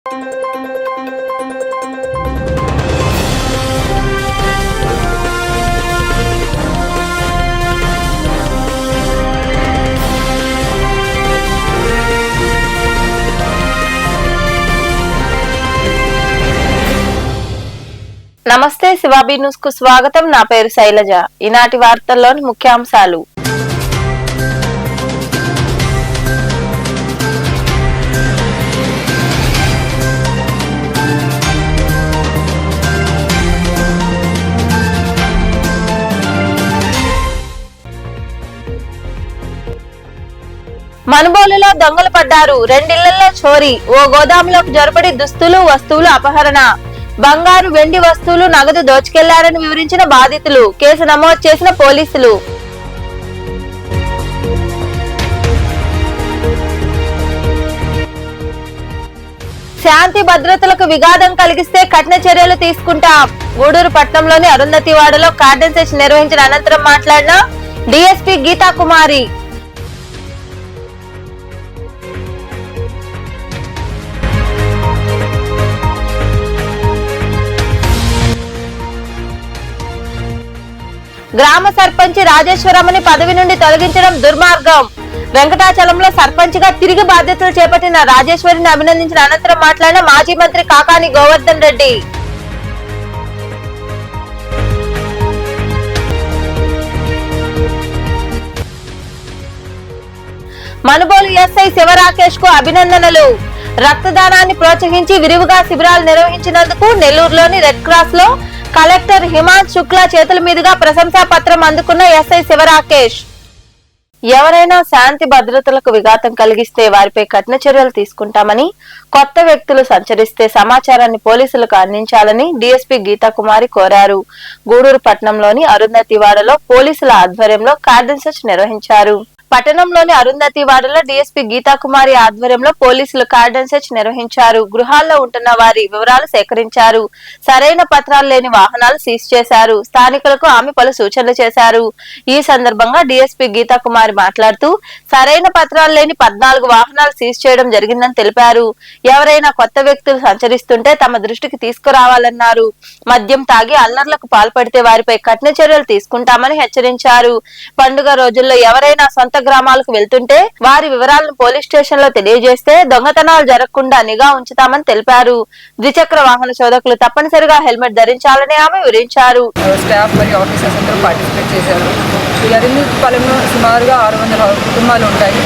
నమస్తే, శివాబీ న్యూస్ కు స్వాగతం. నా పేరు శైలజ. ఈనాటి వార్తల్లోని ముఖ్యాంశాలు. మనుబోలులో దొంగలు పడ్డారు. రెండిళ్లలో చోరీ. ఓ గోదాములోకి జొరబడి దుస్తులు వస్తువులు అపహరణ. బంగారు వెండి వస్తువులు నగదు దోచుకెళ్లారని వివరించిన బాధితులు. కేసు నమోదు చేసిన పోలీసులు. శాంతి భద్రతలకు విఘాతం కలిగిస్తే కఠిన చర్యలు తీసుకుంటాం. గూడూరు పట్టణంలోని అరుంధతివాడలో కార్డన్ సెర్చ్ నిర్వహించిన అనంతరం మాట్లాడిన డీఎస్పీ గీతా కుమారి. గ్రామ సర్పంచ్ రాజేశ్వరమ్మని పదవి నుండి తొలగించడం దుర్మార్గం. వెంకటాచలంలో సర్పంచ్ గా తిరిగి బాధ్యతలు చేపట్టిన రాజేశ్వరిని అభినందించిన అనంతరం మాట్లాడిన మాజీ మంత్రి కాకాని గోవర్ధన్ రెడ్డి. మనుబోలు ఎస్ఐ శివరాకేష్ కు అభినందనలు. రక్తదానాన్ని ప్రోత్సహించి విరివిగా శిబిరాలు నిర్వహించినందుకు నెల్లూరులోని రెడ్ క్రాస్ లో కలెక్టర్ హిమాంశ్ శుక్లా చేతుల మీదుగా ప్రశంసా పత్రం అందుకున్న ఎస్ఐ శివరాకేష్. ఎవరైనా శాంతి భద్రతలకు విఘాతం కలిగిస్తే వారిపై కఠిన చర్యలు తీసుకుంటామని, కొత్త వ్యక్తులు సంచరిస్తే సమాచారాన్ని పోలీసులకు అందించాలని డీఎస్పీ గీతా కుమారి కోరారు. గూడూరు పట్టణంలోని అరుంధతివాడలో పోలీసుల ఆధ్వర్యంలో కార్డన్ సెర్చ్ నిర్వహించారు. పట్టణంలోని అరుంధతివాడలో డీఎస్పీ గీతా కుమారి ఆధ్వర్యంలో పోలీసులు కార్డన్ సెర్చ్ నిర్వహించారు. గృహాల్లో ఉంటున్న వారి వివరాలు సేకరించారు. సరైన పత్రాలు లేని వాహనాలు సీజ్ చేశారు. స్థానికులకు ఆమె పలు సూచనలు చేశారు. ఈ సందర్భంగా డీఎస్పీ గీతా కుమారి మాట్లాడుతూ సరైన పత్రాలు లేని 14 వాహనాలు సీజ్ చేయడం జరిగిందని తెలిపారు. ఎవరైనా కొత్త వ్యక్తులు సంచరిస్తుంటే తమ దృష్టికి తీసుకురావాలన్నారు. మద్యం తాగి అల్లర్లకు పాల్పడితే వారిపై కఠిన చర్యలు తీసుకుంటామని హెచ్చరించారు. పండుగ రోజుల్లో ఎవరైనా సొంత గ్రామాలకు వెళ్తుంటే వారి వివరాలను పోలీస్ స్టేషన్ లో తెలియజేస్తే దొంగతనాలు జరగకుండా నిఘా ఉంచుతామని తెలిపారు. ద్విచక్ర వాహన శోధకులు తప్పనిసరిగా హెల్మెట్ ధరించాలని ఆమె వివరించారు. స్టాఫ్ మరియు ఆఫీసర్స్ అందరూ పార్టిసిపేట్ చేశారు. ఈ అరుంధతిపాలెంలో సుమారుగా 600 కుటుంబాలు ఉంటాయి.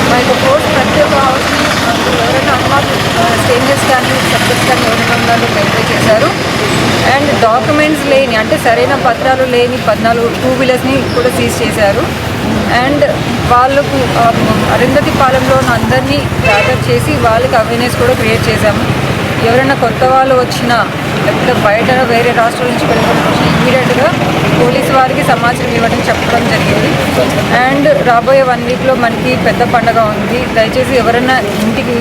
మా యొక్క ఫోర్స్ ప్రతి ఒక్క హౌస్ ఎవరైనా స్ట్రేంజర్స్ కానీ సబ్జెక్ట్స్ కానీ ఎవరైనా ఉన్నారో వెరిఫై చేశారు. అండ్ డాక్యుమెంట్స్ లేని అంటే సరైన పత్రాలు లేని 14 2 వీలర్స్ని కూడా సీజ్ చేశారు. అండ్ వాళ్ళకు అరుంధతిపాలెంలో అందరినీ గ్యాదర్ చేసి వాళ్ళకి అవేర్నెస్ కూడా క్రియేట్ చేశాము. ఎవరైనా కొత్త వాళ్ళు వచ్చినా లేకపోతే బయట వేరే రాష్ట్రాల నుంచి వెళ్ళిపోయిన వచ్చినా ఇమీడియట్గా పోలీసు వారికి సమాచారం ఇవ్వడం చెప్పడం జరిగింది. అండ్ రాబోయే 1 వీక్లో మనకి పెద్ద పండుగ ఉంది. దయచేసి ఎవరైనా ఇంటికి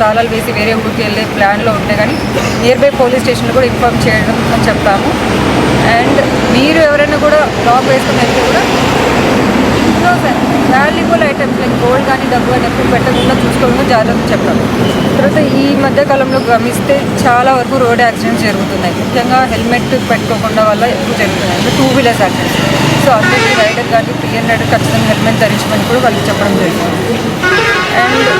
తాళాలు వేసి వేరే ఊరికి వెళ్ళే ప్లాన్లో ఉంటే కానీ నియర్ బై పోలీస్ స్టేషన్లో కూడా ఇన్ఫార్మ్ చేయడం అని చెప్తాము. అండ్ మీరు ఎవరైనా కూడా లాక్ వేసుకుని వెళ్తే కూడా వాల్యుబుల్ ఐటమ్స్ లైక్ గోల్డ్ కానీ డబ్బు కానీ ఎప్పుడు పెట్టకుండా చూసుకోవడం జాగ్రత్త చెప్పాలి. తర్వాత ఈ మధ్యకాలంలో గమనిస్తే చాలా వరకు రోడ్ యాక్సిడెంట్స్ జరుగుతున్నాయి. ముఖ్యంగా హెల్మెట్ పెట్టుకోకుండా వల్ల ఎక్కువ జరుగుతున్నాయి. అంటే 2 వీలర్స్ యాక్సిడెంట్స్. సో అందరికీ రైడర్ కానీ 300 ఖచ్చితంగా హెల్మెట్ ధరించమని కూడా వాళ్ళకి చెప్పడం జరిగింది. అండ్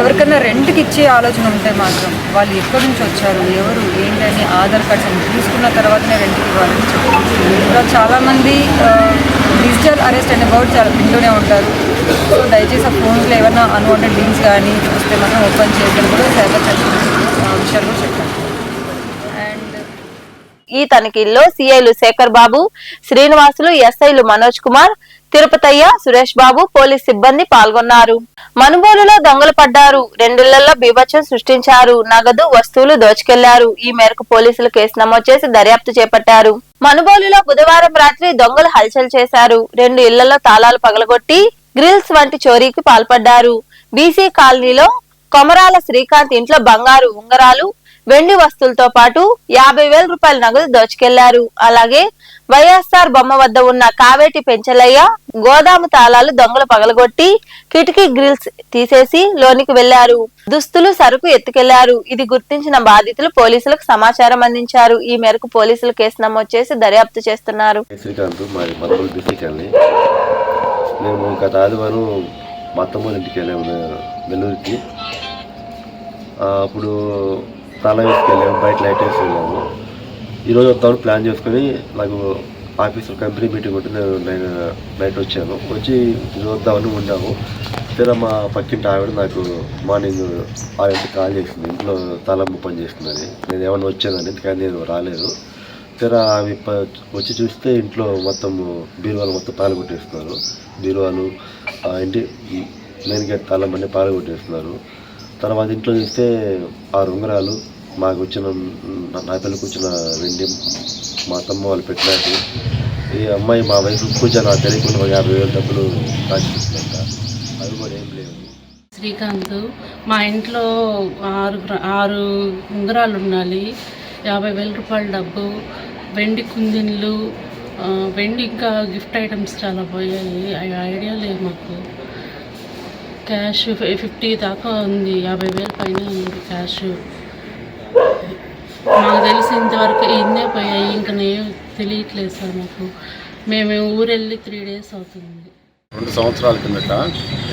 ఎవరికైనా రెంట్కి ఇచ్చే ఆలోచన ఉంటే మాత్రం వాళ్ళు ఎక్కడి నుంచి వచ్చారు, ఎవరు ఏంటని ఆధార్ కార్డ్స్ అని తీసుకున్న తర్వాతనే రెంట్కి ఇవ్వాలని చెప్పారు. ఇలా చాలామంది డిజిటల్ అరెస్ట్ అనే వర్డ్ చాలా వింటూనే ఉంటారు. సో దయచేసి ఆ ఫోన్స్లో ఏమైనా అన్వాంటెడ్ లింక్స్ కానీ వస్తే మాత్రం ఓపెన్ చేయడం కూడా సైబర్ సెక్యూరిటీ విషయాలు కూడా చెప్పారు. అండ్ ఈ తనిఖీల్లో సిఐలు శేఖర్ బాబు, శ్రీనివాసులు, ఎస్ఐలు మనోజ్ కుమార్, తిరుపతయ్య, సురేష్ బాబు, పోలీస్ సిబ్బంది పాల్గొన్నారు. మనుబోలులో దొంగలు పడ్డారు. రెండిళ్లలో బీభత్సం సృష్టించారు. నగదు వస్తువులు దోచుకెళ్లారు. ఈ మేరకు పోలీసులు కేసు నమోదు చేసి దర్యాప్తు చేపట్టారు. మనుబోలులో బుధవారం రాత్రి దొంగలు హల్చల్ చేశారు. 2 ఇళ్లలో తాళాలు పగలగొట్టి గ్రిల్స్ వంటి చోరీకి పాల్పడ్డారు. బీసీ కాలనీలో కొమరాల శ్రీకాంత్ ఇంట్లో బంగారు ఉంగరాలు, వెండి వస్తువులతో పాటు 50,000 రూపాయల నగదు దోచుకెళ్లారు. అలాగే వైఎస్ఆర్ బొమ్మ వద్ద ఉన్న కావేటి పెంచలయ్య గోదాము తాళాలు దొంగలు పగలగొట్టి కిటికీ గ్రిల్స్ తీసేసి లోనికి వెళ్లారు. దుస్తులు, సరుకు ఎత్తుకెళ్లారు. ఇది గుర్తించిన బాధితులు పోలీసులకు సమాచారం అందించారు. ఈ మేరకు పోలీసులు కేసు నమోదు చేసి దర్యాప్తు చేస్తున్నారు. శ్రీకాంత్ మాది మదనపల్లి డిస్ట్రిక్ట్ అండి. మేము గత ఆదివారం మా అత్తమ్మ ఇంటికి వెళ్ళాము నెల్లూరుకి. అప్పుడు తాళం వేసుకెళ్ళాము, బయట లైట్ వేసి వెళ్ళాము. ఈరోజు వద్దామని ప్లాన్ చేసుకొని నాకు ఆఫీసులో కంపెనీ మీటింగ్ ఉంటే నేను నైట్ వచ్చాను. వచ్చి ఈరోజు వద్దామని ఉండాము. తీరా మా పక్కింటి ఆవిడ నాకు మార్నింగ్ 6 కాల్ చేసింది, ఇంట్లో తాళం పని చేస్తుందని. నేను ఏమన్నా వచ్చానని, కానీ నేను రాలేదు. తీరా ఆమె వచ్చి చూస్తే ఇంట్లో మొత్తం బీరువాలు మొత్తం పాల్గొట్టేస్తున్నారు. బీరువాలు ఇంటి మెయిన్ గేట్ తాళం అన్నీ పాల్గొట్టేస్తున్నారు. తర్వాత ఇంట్లో చూస్తే 6 ఉంగరాలు, మాకు వచ్చిన నా పిల్లలకు వచ్చిన వెండి, మా తమ్మ వాళ్ళు పెట్టినట్టు. ఈ అమ్మాయి మా వైపు పూజ నాకు తెలియకుండా 50,000 డబ్బులు దాచిస్తుందంట. అవి కూడా ఏం లేవు. శ్రీకాంత్, మా ఇంట్లో 6 ఉంగరాలు ఉండాలి, 50,000 రూపాయల డబ్బు, వెండి కుందిన్లు, వెండి ఇంకా గిఫ్ట్ ఐటమ్స్ చాలా పోయాయి. ఐడియా లేదు మాకు. క్యాష్ 50 దాకా ఉంది, 50,000 పైన ఉంది క్యాష్. మాకు తెలిసినంతవరకు ఇన్నే పోయాయి, ఇంకా నేను తెలియట్లేదు సార్ మాకు. మేము ఊరెళ్ళి 3 days అవుతుంది. 2 సంవత్సరాల కిందట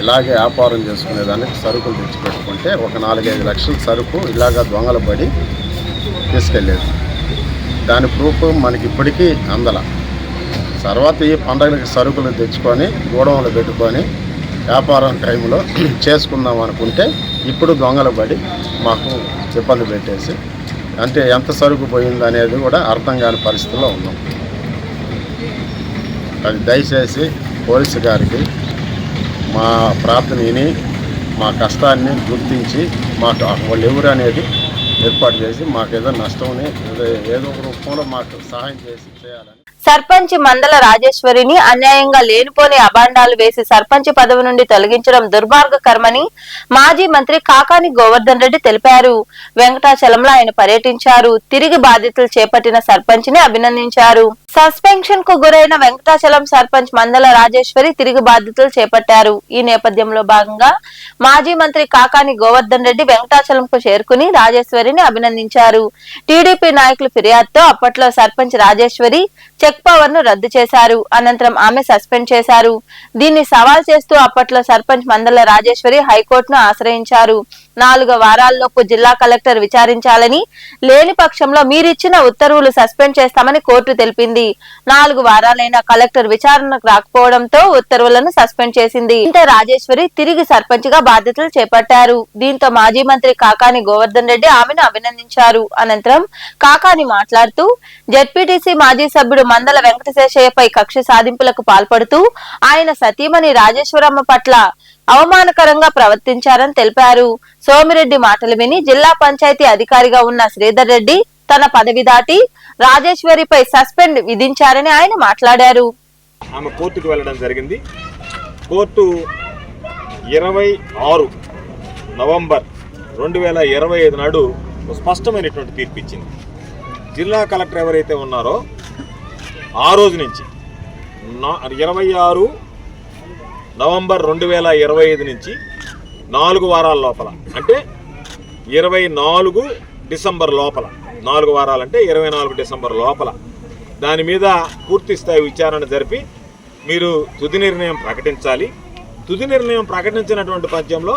ఇలాగే వ్యాపారం చేసుకునేదానికి సరుకులు తెచ్చిపెట్టుకుంటే ఒక 4-5 లక్షల సరుకు ఇలాగ దొంగలు పడి తీసుకెళ్ళేది. దాని ప్రూఫ్ మనకి ఇప్పటికీ అందల. తర్వాత ఈ పండుగలకి సరుకులు తెచ్చుకొని గోడౌన్లు పెట్టుకొని వ్యాపారం టైంలో చేసుకుందాం అనుకుంటే ఇప్పుడు దొంగలు పడి మాకు ఇబ్బంది పెట్టేసి, అంటే ఎంత సరుకు పోయింది అనేది కూడా అర్థం కాని పరిస్థితిలో ఉన్నాం. అది దయచేసి పోలీసు గారికి మా ప్రార్థన విని మా కష్టాన్ని గుర్తించి మాకు వాళ్ళు ఎవరు అనేది ఏర్పాటు చేసి మాకు ఏదో నష్టం ఏదో ఒక రూపంలో మాకు సహాయం చేయాలని. సర్పంచ్ మందల రాజేశ్వరిని అన్యాయంగా లేనిపోని అబాండాలు వేసి సర్పంచ్ పదవి నుండి తొలగించడం దుర్మార్గకరమని మాజీ మంత్రి కాకాని గోవర్ధన్ రెడ్డి తెలిపారు. వెంకటాచలంలో ఆయన పర్యటించారు. తిరిగి బాధ్యతలు చేపట్టిన సర్పంచ్ ని అభినందించారు. సస్పెన్షన్ కు గురైన వెంకటాచలం సర్పంచ్ మందల రాజేశ్వరి తిరిగి బాధ్యతలు చేపట్టారు. ఈ నేపథ్యంలో భాగంగా మాజీ మంత్రి కాకాని గోవర్ధన్ రెడ్డి వెంకటాచలంకు చేరుకుని రాజేశ్వరిని అభినందించారు. టీడీపీ నాయకుల ఫిర్యాదుతో అప్పట్లో సర్పంచ్ రాజేశ్వరి చెక్ పవర్ ను రద్దు చేశారు. అనంతరం ఆమె సస్పెండ్ చేశారు. దీన్ని సవాల్ చేస్తూ అప్పట్లో సర్పంచ్ మందల రాజేశ్వరి హైకోర్టును ఆశ్రయించారు. 4 వారాల్లోపు జిల్లా కలెక్టర్ విచారించాలని, లేని పక్షంలో మీరిచ్చిన ఉత్తర్వులు సస్పెండ్ చేస్తామని కోర్టు తెలిపింది. 4 వారాలైనా కలెక్టర్ విచారణకు రాకపోవడంతో ఉత్తర్వులను సస్పెండ్ చేసింది. ఇంత రాజేశ్వరి తిరిగి సర్పంచ్ గా బాధ్యతలు చేపట్టారు. దీంతో మాజీ మంత్రి కాకాని గోవర్ధన్ రెడ్డి ఆమెను అభినందించారు. అనంతరం కాకాని మాట్లాడుతూ జెడ్పీటీసీ మాజీ సభ్యుడు మందల వెంకటశేషయ్యపై కక్ష సాధింపులకు పాల్పడుతూ ఆయన సతీమణి రాజేశ్వరమ్మ పట్ల అవమానకరంగా ప్రవర్తించారని తెలిపారు. సోమిరెడ్డి మాటలు విని జిల్లా పంచాయతీ అధికారిగా ఉన్న శ్రీధర్ రెడ్డి తన పదవి దాటి రాజేశ్వరిపై సస్పెండ్ విధించారని ఆయన మాట్లాడారు. ఆమె కోర్టుకు వెళ్ళడం జరిగింది. కోర్టు 26 నవంబర్ 2025 నాడు స్పష్టమైనటువంటి తీర్పు ఇచ్చింది. జిల్లా కలెక్టర్ ఎవరైతే ఉన్నారో ఆ రోజు నుంచి 26 నవంబర్ 2025 నుంచి 4 వారాల లోపల, అంటే 24 డిసెంబర్ లోపల, 4 వారాలంటే 24 డిసెంబర్ లోపల దాని మీద పూర్తి స్థాయి విచారణ జరిపి మీరు తుది నిర్ణయం ప్రకటించాలి. తుది నిర్ణయం ప్రకటించినటువంటి పద్యంలో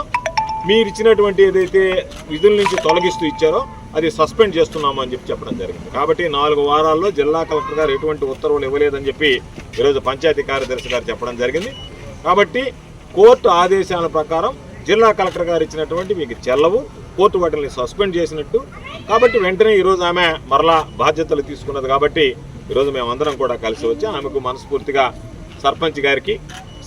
మీరు ఇచ్చినటువంటి ఏదైతే విధుల నుంచి తొలగిస్తూ ఇచ్చారో అది సస్పెండ్ చేస్తున్నామని చెప్పడం జరిగింది. కాబట్టి 4 వారాల్లో జిల్లా కలెక్టర్ గారు ఎటువంటి ఉత్తర్వులు ఇవ్వలేదని చెప్పి ఈరోజు పంచాయతీ కార్యదర్శి గారు చెప్పడం జరిగింది. కాబట్టి కోర్టు ఆదేశాల ప్రకారం జిల్లా కలెక్టర్ గారు ఇచ్చినటువంటి మీకు చెల్లవు, కోర్టు వాటిని సస్పెండ్ చేసినట్టు. కాబట్టి వెంటనే ఈరోజు ఆమె మరలా బాధ్యతలు తీసుకున్నది. కాబట్టి ఈరోజు మేమందరం కూడా కలిసి వచ్చి ఆమెకు మనస్ఫూర్తిగా సర్పంచ్ గారికి,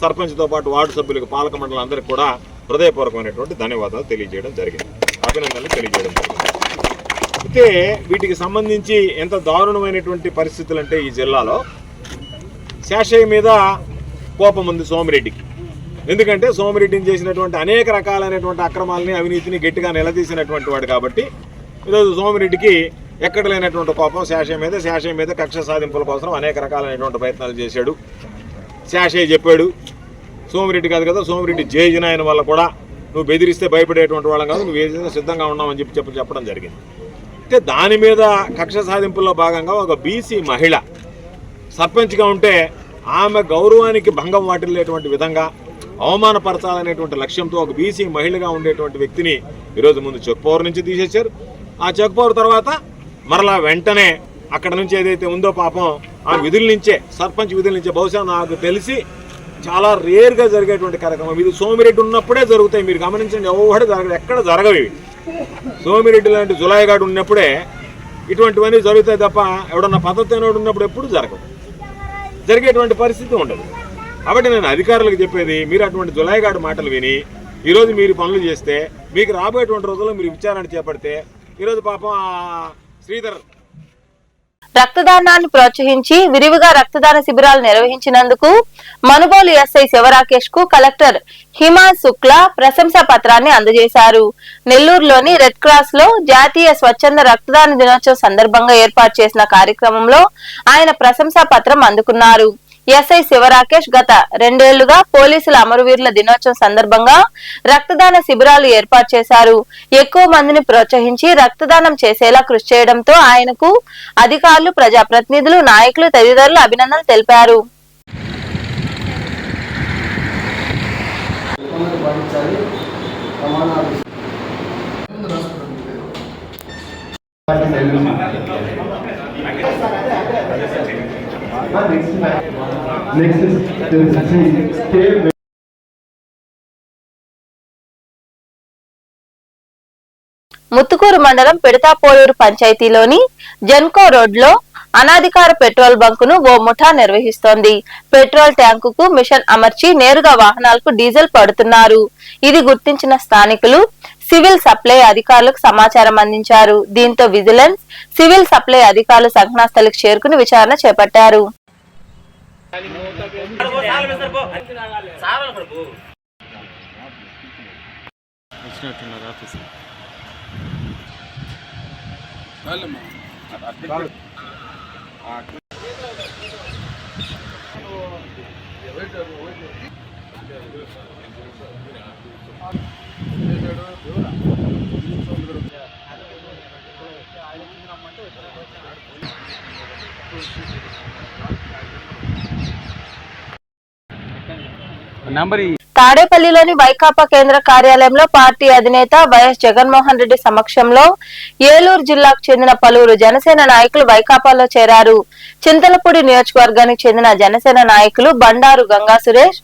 సర్పంచ్తో పాటు వార్డు సభ్యులకు, పాలక మండలి అందరికీ కూడా హృదయపూర్వకమైనటువంటి ధన్యవాదాలు తెలియజేయడం జరిగింది, అభినందనలు తెలియజేయడం జరిగింది. అయితే వీటికి సంబంధించి ఎంత దారుణమైనటువంటి పరిస్థితులు అంటే ఈ జిల్లాలో శేషయ్య మీద కోపం ఉంది సోమిరెడ్డికి. ఎందుకంటే సోమిరెడ్డిని చేసినటువంటి అనేక రకాలైనటువంటి అక్రమాలని, అవినీతిని గట్టిగా నిలదీసినటువంటి వాడు. కాబట్టి ఈరోజు సోమిరెడ్డికి ఎక్కడ లేనటువంటి కోపం శాషయ్య మీద కక్ష సాధింపుల కోసం అనేక రకాలైనటువంటి ప్రయత్నాలు చేశాడు. శాషయ్య చెప్పాడు సోమిరెడ్డి కాదు కదా, సోమిరెడ్డి జయజనాయన వల్ల కూడా నువ్వు బెదిరిస్తే భయపడేటువంటి వాళ్ళం కాదు, నువ్వు ఏదైనా సిద్ధంగా ఉన్నావని చెప్పడం జరిగింది. అయితే దాని మీద కక్ష సాధింపుల్లో భాగంగా ఒక బీసీ మహిళ సర్పంచ్గా ఉంటే ఆమె గౌరవానికి భంగం వాటిల్లేటువంటి విధంగా అవమానపరచాలనేటువంటి లక్ష్యంతో ఒక బీసీ మహిళగా ఉండేటువంటి వ్యక్తిని ఈరోజు ముందు చెక్ పవర్ నుంచి తీసేశారు. ఆ చెక్ పవర్ తర్వాత మరలా వెంటనే అక్కడ నుంచి ఏదైతే ఉందో పాపం ఆ విధుల నుంచే, సర్పంచ్ విధుల నుంచే, బహుశా నాకు తెలిసి చాలా రేర్గా జరిగేటువంటి కార్యక్రమం ఇది. సోమిరెడ్డి ఉన్నప్పుడే జరుగుతాయి, మీరు గమనించండి. ఎవరు జరగదు, ఎక్కడ జరగవు ఇవి. సోమిరెడ్డి లాంటి జులాయిగాడు ఉన్నప్పుడే ఇటువంటివన్నీ జరుగుతాయి తప్ప ఎవడన్నా పద్ధతినోడు ఉన్నప్పుడు ఎప్పుడు జరగవు, జరిగేటువంటి పరిస్థితి ఉండదు. కాబట్టి నేను అధికారులకు చెప్పేది, మీరు అటువంటి జులాయిగాడు మాటలు విని ఈరోజు మీరు పనులు చేస్తే మీకు రాబోయేటువంటి రోజుల్లో మీరు విచారణ చేపడితే ఈరోజు పాపం శ్రీధర్ రక్తదానాన్ని ప్రోత్సహించి విరివిగా రక్తదాన శిబిరాలు నిర్వహించినందుకు మనుబోలు ఎస్ఐ శివరాకేష్ కు కలెక్టర్ హిమాన్ శుక్లా ప్రశంసా పత్రాన్ని అందజేశారు. నెల్లూరులోని రెడ్ క్రాస్ లో జాతీయ స్వచ్ఛంద రక్తదాన దినోత్సవం సందర్భంగా ఏర్పాటు చేసిన కార్యక్రమంలో ఆయన ప్రశంసా పత్రం అందుకున్నారు. ఎస్ఐ శివరాకేష్ గత 2 ఏళ్లుగా పోలీసుల అమరవీరుల దినోత్సవం సందర్భంగా రక్తదాన శిబిరాలు ఏర్పాటు చేశారు. ఎక్కువ మందిని ప్రోత్సహించి రక్తదానం చేసేలా కృషి చేయడంతో ఆయనకు అధికారులు, ప్రజాప్రతినిధులు, నాయకులు తదితరులు అభినందనలు తెలిపారు. ముత్తుకూరు మండలం పిడతాపోలూరు పంచాయతీలోని జెన్కో రోడ్ లో అనాధికార పెట్రోల్ బంకును ఓ ముఠా నిర్వహిస్తోంది. పెట్రోల్ ట్యాంకుకు మిషన్ అమర్చి నేరుగా వాహనాలకు డీజిల్ పడుతున్నారు. ఇది గుర్తించిన స్థానికులు సివిల్ సప్లై అధికారులకు సమాచారం అందించారు. దీంతో విజిలెన్స్, సివిల్ సప్లై అధికారులు సంఘటనాస్థలికి చేరుకుని విచారణ చేపట్టారు. తాడేపల్లిలోని వైకాపా కేంద్ర కార్యాలయంలో పార్టీ అధినేత వైఎస్ జగన్మోహన్ రెడ్డి సమక్షంలో ఏలూరు జిల్లాకు చెందిన పలువురు జనసేన నాయకులు వైకాపాలో చేరారు. చింతలపూడి నియోజకవర్గానికి చెందిన జనసేన నాయకులు బండారు గంగా సురేష్,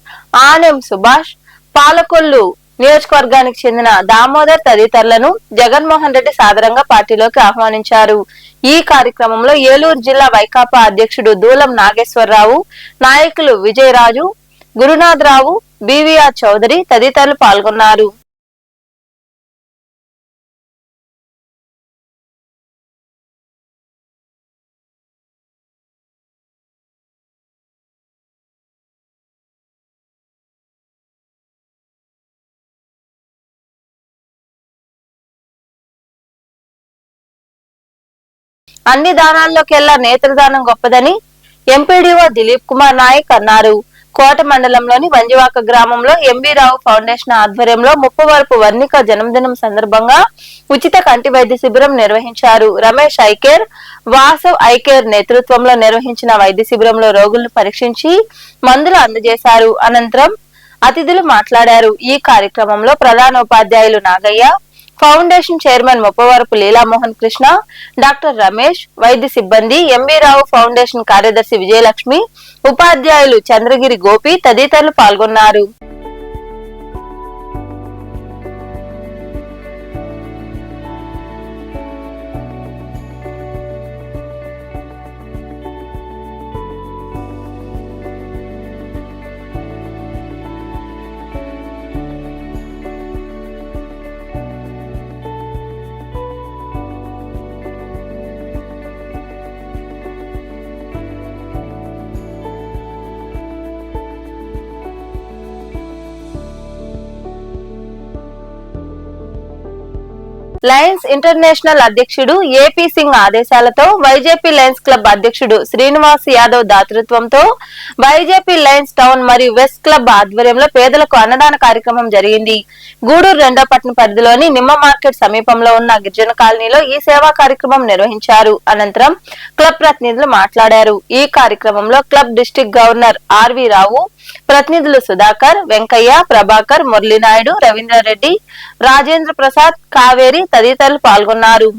ఆనెం సుభాష్, పాలకొల్లు నియోజకవర్గానికి చెందిన దామోదర్ తదితరులను జగన్మోహన్ రెడ్డి సాదరంగా పార్టీలోకి ఆహ్వానించారు. ఈ కార్యక్రమంలో ఏలూరు జిల్లా వైకాపా అధ్యక్షుడు దూలం నాగేశ్వరరావు, నాయకులు విజయరాజు, గురునాథరావు, బివిఆర్ చౌదరి తదితరులు పాల్గొన్నారు. అన్ని దానాల్లోకెల్లా నేత్రదానం గొప్పదని ఎంపీడీఓ దిలీప్ కుమార్ నాయక్ అన్నారు. కోట మండలంలోని వంజివాక గ్రామంలో ఎంబీ రావు ఫౌండేషన్ ఆధ్వర్యంలో ముప్పవరపు వర్ణిక జన్మదినం సందర్భంగా ఉచిత కంటి వైద్య శిబిరం నిర్వహించారు. రమేష్ ఐకేర్, వాసవ్ ఐకేర్ నేతృత్వంలో నిర్వహించిన వైద్య శిబిరంలో రోగులను పరీక్షించి మందులు అందజేశారు. అనంతరం అతిథులు మాట్లాడారు. ఈ కార్యక్రమంలో ప్రధానోపాధ్యాయులు Nagaiah, foundation chairman Muppavarapu Leelamohan Krishna, doctor Ramesh, వైద్య సిబ్బంది, ఎంబీ రావు ఫౌండేషన్ కార్యదర్శి విజయలక్ష్మి, ఉపాధ్యాయులు చంద్రగిరి గోపి తదితరులు పాల్గొన్నారు. లయన్స్ ఇంటర్నేషనల్ అధ్యక్షుడు ఏపీ సింగ్ ఆదేశాలతో వైజేపీ లయన్స్ క్లబ్ అధ్యక్షుడు శ్రీనివాస్ యాదవ్ దాతృత్వంతో వైజేపీ లయన్స్ టౌన్ మరియు వెస్ట్ క్లబ్ ఆధ్వర్యంలో పేదలకు అన్నదాన కార్యక్రమం జరిగింది. గూడూరు రెండో పట్టణ పరిధిలోని నిమ్మ మార్కెట్ సమీపంలో ఉన్న గిరిజన కాలనీలో ఈ సేవా కార్యక్రమం నిర్వహించారు. అనంతరం క్లబ్ ప్రతినిధులు మాట్లాడారు. ఈ కార్యక్రమంలో క్లబ్ డిస్ట్రిక్ట్ గవర్నర్ ఆర్వి రావు, ప్రతినిధులు సుధాకర్, వెంకయ్య, ప్రభాకర్, మురళీనాయుడు, రవీంద్రారెడ్డి, రాజేంద్ర ప్రసాద్, కావేరి తదితరులు పాల్గొన్నారు.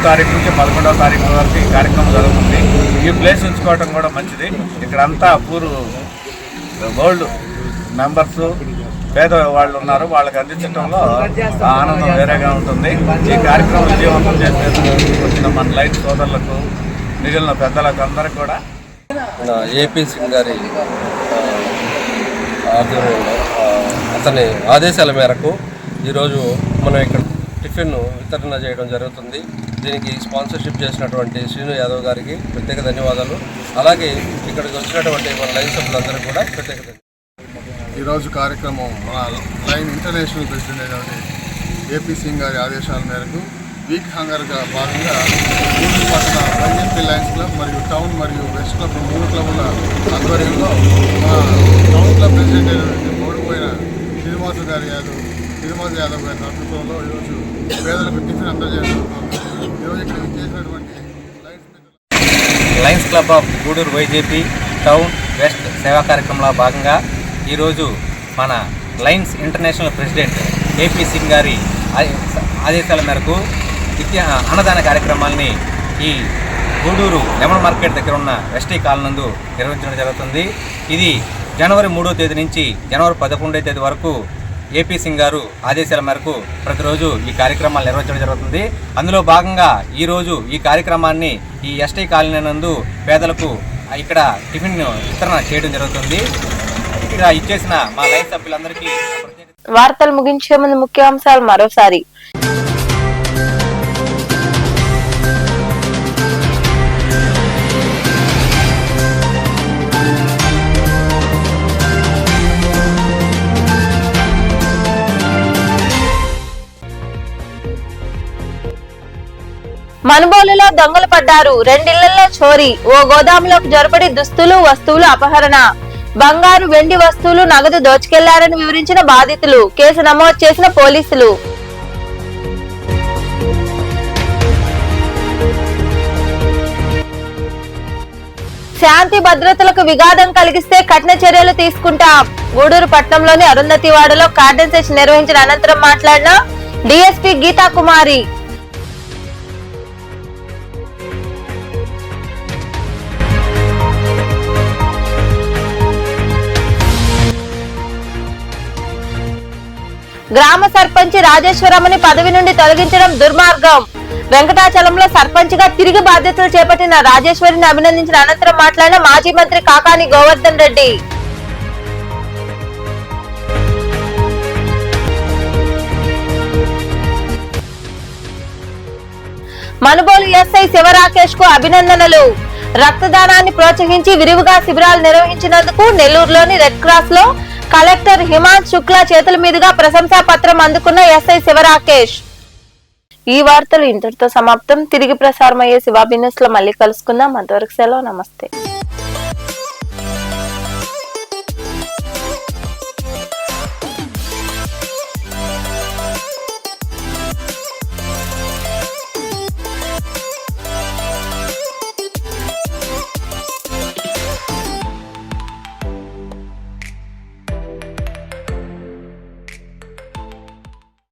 తారీఖు నుంచి 11వ తారీఖు వరకు ఈ కార్యక్రమం జరుగుతుంది. ఈ ప్లేస్ ఉంచుకోవడం కూడా మంచిది. ఇక్కడంతా ఓల్డ్ మెంబర్స్ పేద వాళ్ళు ఉన్నారు, వాళ్ళకి అందించడంలో ఆనందం వేరేగా ఉంటుంది. ఈ కార్యక్రమం విజయవంతం చేసేందుకు వచ్చిన మన లైట్ సోదరులకు, మిగిలిన పెద్దలకు అందరికీ కూడా ఏపీ సింగ్ గారి అతని ఆదేశాల మేరకు ఈరోజు మనం ఇక్కడ టిఫిన్ వితరణ చేయడం జరుగుతుంది. దీనికి స్పాన్సర్షిప్ చేసినటువంటి శ్రీను యాదవ్ గారికి ప్రత్యేక ధన్యవాదాలు. అలాగే ఇక్కడికి వచ్చినటువంటి మన లైన్ సభ్యులందరికీ కూడా ప్రత్యేక ధన్యవాదాలు. ఈరోజు కార్యక్రమం మన లైన్ ఇంటర్నేషనల్ ప్రెసిడెంట్ అయినటువంటి ఏపీ సింగ్ గారి ఆదేశాల మేరకు వీక్ హంగర్గా భాగంగా గూడూరు పట్టణ వైజేపీ లయన్స్ క్లబ్ మరియు టౌన్ మరియు వెస్ట్ క్లబ్ 3 క్లబ్ల ఆధ్వర్యంలో మన టౌన్ క్లబ్ ప్రెసిడెంట్ అయినటువంటి ఓడిపోయిన శ్రీనివాస్ యాదవ్ గారి నేతృత్వంలో ఈరోజు పేదలకు టిఫిన్ అందజేస్తున్నారు. ఈరోజు ఇక్కడ చేసినటువంటి lions club of Gudur YJP town west సేవా కార్యక్రమంలో భాగంగా ఈరోజు మన lions international president AP Singh గారి ఆదేశాల మేరకు అన్నదాన కార్యక్రమాల్ని ఈ గూడూరు లెమన్ మార్కెట్ దగ్గర ఉన్న ఎస్టీ కాలనీ నందు నిర్వహించడం జరుగుతుంది. ఇది జనవరి 3వ తేదీ నుంచి జనవరి 11వ తేదీ వరకు ఏపీ సింగ్ గారు ఆదేశాల మేరకు ప్రతిరోజు ఈ కార్యక్రమాలు నిర్వహించడం జరుగుతుంది. అందులో భాగంగా ఈరోజు ఈ కార్యక్రమాన్ని ఈ ఎస్టీ కాలనీ నందు పేదలకు ఇక్కడ టిఫిన్ వితరణ చేయడం జరుగుతుంది. ఇక్కడ ఇచ్చేసిన మా లైన్ సభ్యులందరికీ వార్తలు ముగించే ముందు ముఖ్యాంశాలు మరోసారి. మనుబోలులో దొంగలు పడ్డారు. 2 ఇళ్లలో చోరీ. ఓ గోదాములోకి జొరబడి దుస్తులు, వస్తువులు అపహరణ. బంగారు, వెండి వస్తువులు, నగదు దోచుకెళ్లారని వివరించిన బాధితులు. కేసు నమోదు చేసిన పోలీసులు. శాంతి భద్రతలకు విఘాతం కలిగిస్తే కఠిన చర్యలు తీసుకుంటాం. గూడూరు పట్టణంలోని అరుంధతివాడలో కార్డన్ సెషన్ నిర్వహించిన అనంతరం మాట్లాడిన డీఎస్పీ గీతా కుమారి. గ్రామ సర్పంచి రాజేశ్వరమ్మని పదవి నుండి తొలగించడం దుర్మార్గం. వెంకటాచలంలో సర్పంచ్ గా తిరిగి బాధ్యతలు చేపట్టిన రాజేశ్వరిని అభినందించిన అనంతరం మాట్లాడిన మాజీ మంత్రి కాకాని గోవర్ధన్ రెడ్డి. మనుబోలు ఎస్ఐ శివరాకేష్ కు అభినందనలు. రక్తదానాన్ని ప్రోత్సహించి విరివిగా శిబిరాలు నిర్వహించినందుకు నెల్లూరులోని రెడ్ క్రాస్ లో కలెక్టర్ హిమాంశు శుక్లా చేతుల మీదుగా ప్రశంసా పత్రం అందుకున్న ఎస్ఐ శివరాకేష్. ఈ వార్తలు ఇంతటితో సమాప్తం. తిరిగి ప్రసారమయ్యే శివాబి న్యూస్ లో మళ్ళీ కలుసుకుందాం. అంతవరకు సెలవు. నమస్తే.